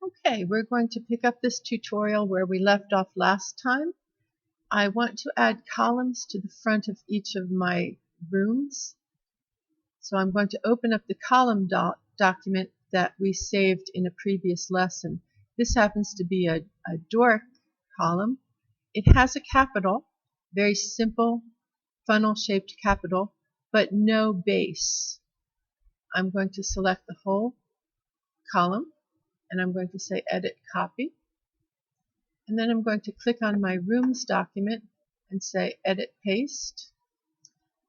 Okay, we're going to pick up this tutorial where we left off last time. I want to add columns to the front of each of my rooms. So I'm going to open up the column document that we saved in a previous lesson. This happens to be a Doric column. It has a capital, very simple funnel-shaped capital, but no base. I'm going to select the whole column, and I'm going to say Edit Copy. And then I'm going to click on my Rooms document and say Edit Paste.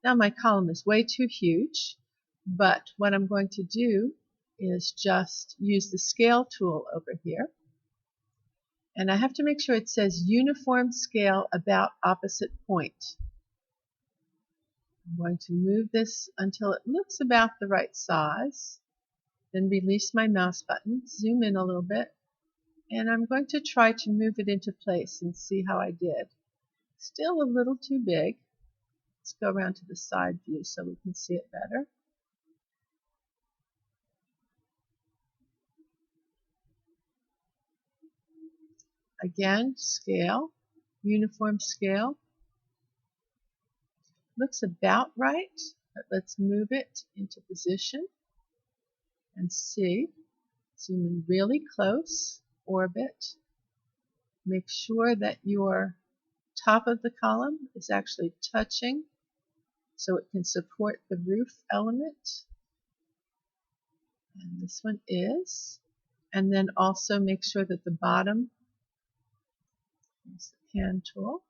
Now my column is way too huge, but what I'm going to do is just use the Scale tool over here. And I have to make sure it says Uniform Scale About Opposite Point. I'm going to move this until it looks about the right size. Then release my mouse button, zoom in a little bit, and I'm going to try to move it into place and see how I did. Still a little too big. Let's go around to the side view so we can see it better. Again, scale, uniform scale. Looks about right, but let's move it into position and see. Zoom in really close, orbit. Make sure that your top of the column is actually touching so it can support the roof element. And this one is. And then also make sure that the bottom, use the pan tool,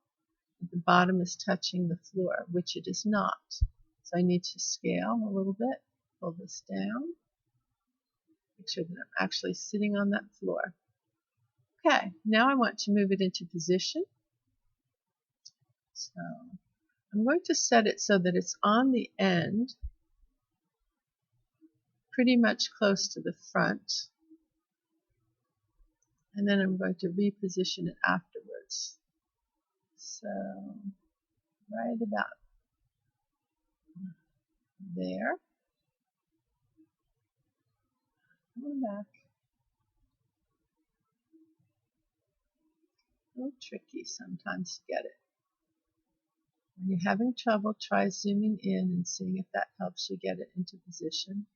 the bottom is touching the floor, which it is not. So I need to scale a little bit, pull this down, make sure that I'm actually sitting on that floor. Okay, now I want to move it into position. So I'm going to set it so that it's on the end, pretty much close to the front. And then I'm going to reposition it afterwards. So right about there. Come back. A little tricky sometimes to get it. When you're having trouble, try zooming in and seeing if that helps you get it into position.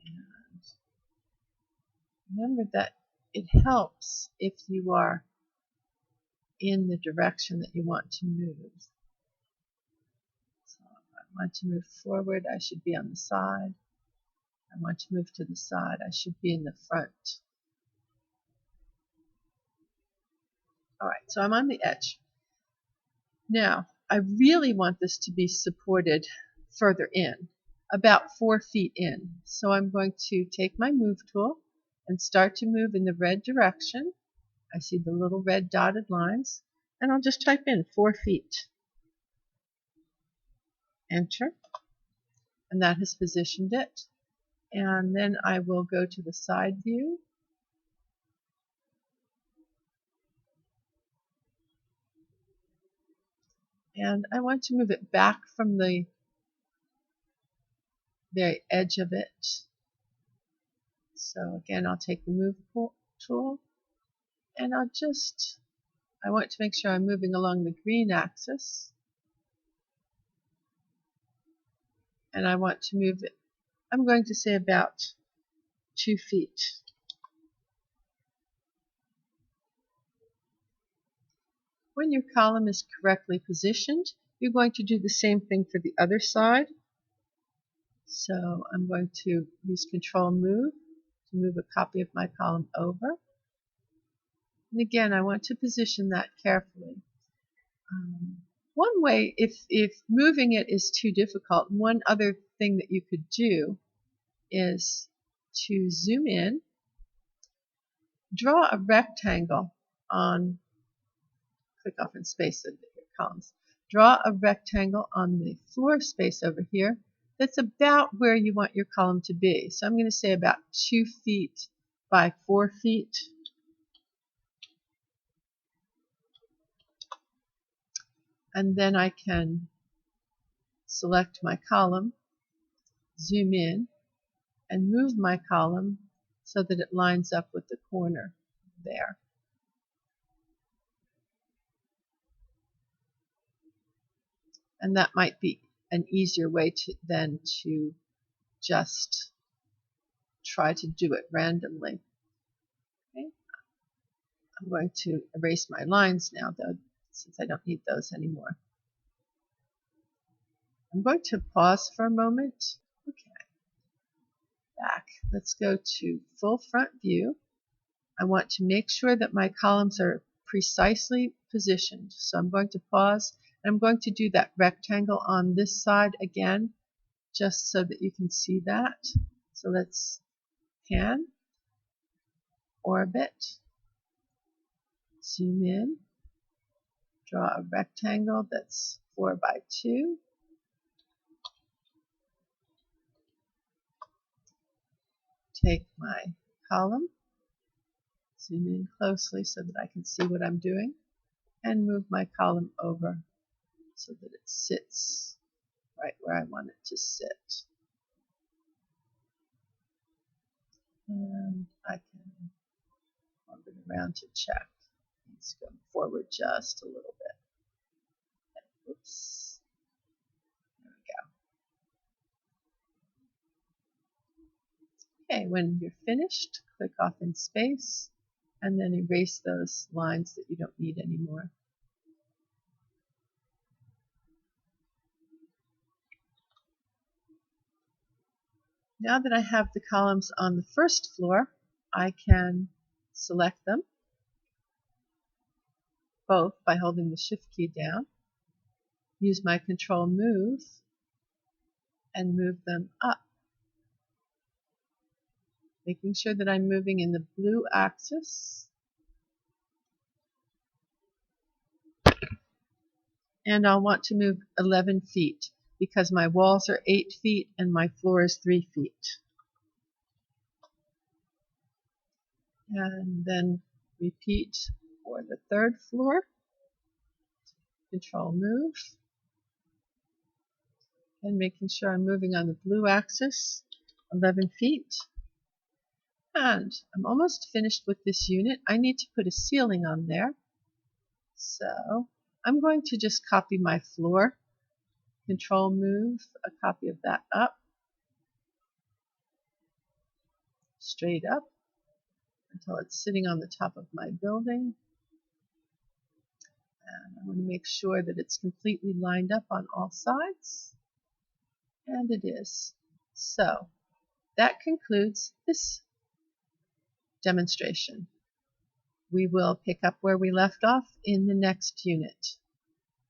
And remember that it helps if you are in the direction that you want to move. So if I want to move forward, I should be on the side. I want to move to the side, I should be in the front. Alright, so I'm on the edge. Now, I really want this to be supported further in, about 4 feet in. So I'm going to take my Move tool and start to move in the red direction. I see the little red dotted lines, and I'll just type in 4 feet. Enter, and that has positioned it. And then I will go to the side view. And I want to move it back from the very edge of it. So again, I'll take the Move tool, and I want to make sure I'm moving along the green axis. And I want to move it, I'm going to say about 2 feet. When your column is correctly positioned, you're going to do the same thing for the other side. So I'm going to use Control Move to move a copy of my column over. And again, I want to position that carefully. One way, if moving it is too difficult, one other thing that you could do is to zoom in, draw a rectangle on, click off in space of your columns, draw a rectangle on the floor space over here that's about where you want your column to be. So I'm going to say about 2 feet by 4 feet. And then I can select my column, zoom in, and move my column so that it lines up with the corner there. And that might be an easier way than to just try to do it randomly. Okay. I'm going to erase my lines now, though, since I don't need those anymore. I'm going to pause for a moment. Okay. Back. Let's go to full front view. I want to make sure that my columns are precisely positioned. So I'm going to pause, and I'm going to do that rectangle on this side again, just so that you can see that. So let's pan, orbit, zoom in, draw a rectangle that's 4 by 2. Take my column, zoom in closely so that I can see what I'm doing, and move my column over so that it sits right where I want it to sit. And I can orbit around to check. Let's go forward just a little bit. Oops. There we go. Okay, when you're finished, click off in space and then erase those lines that you don't need anymore. Now that I have the columns on the first floor, I can select them both by holding the Shift key down, use my Control Move, and move them up, making sure that I'm moving in the blue axis. And I'll want to move 11 feet because my walls are 8 feet and my floor is 3 feet. And then repeat for the third floor. Control Move. And making sure I'm moving on the blue axis, 11 feet. And I'm almost finished with this unit. I need to put a ceiling on there. So I'm going to just copy my floor. Control Move a copy of that up, straight up, until it's sitting on the top of my building. And I want to make sure that it's completely lined up on all sides. And it is. So that concludes this demonstration. We will pick up where we left off in the next unit.